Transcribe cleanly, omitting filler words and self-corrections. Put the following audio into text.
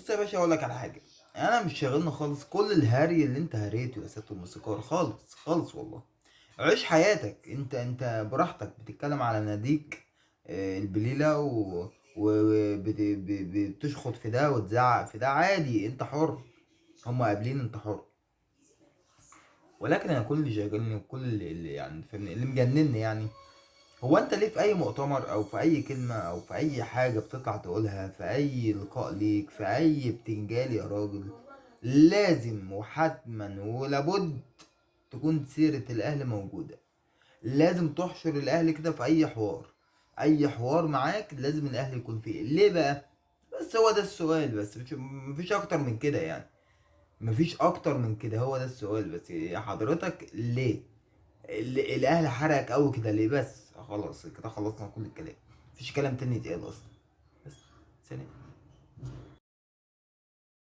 بص يا باشا، اقول لك على حاجه. انا مش شاغلني خالص كل الهري اللي انت هريته يا سياده الموسيقار، خالص خالص والله. عيش حياتك، انت براحتك بتتكلم على ناديك البليله وبتشخط في ده وتزعق في ده، عادي، انت حر. هما قابلين، انت حر. ولكن انا كل اللي شاغلني وكل اللي يعني فاهمني، اللي مجنني يعني، هو انت ليه في اي مؤتمر او في اي كلمة او في اي حاجة بتطلع تقولها في اي لقاء ليك في اي بتنجال يا راجل، لازم وحتما ولابد تكون سيرة الاهل موجودة؟ لازم تحشر الاهل كده في اي حوار، اي حوار معاك لازم الاهل يكون فيه. ليه بقى؟ بس هو ده السؤال، بس مفيش اكتر من كده يعني. مفيش اكتر من كده، هو ده السؤال بس يا حضرتك. ليه الاهل حرقك قوي كده ليه؟ بس خلاص كده خلصنا كل الكلام، مفيش كلام تاني يتقال اصلا. بس سلام.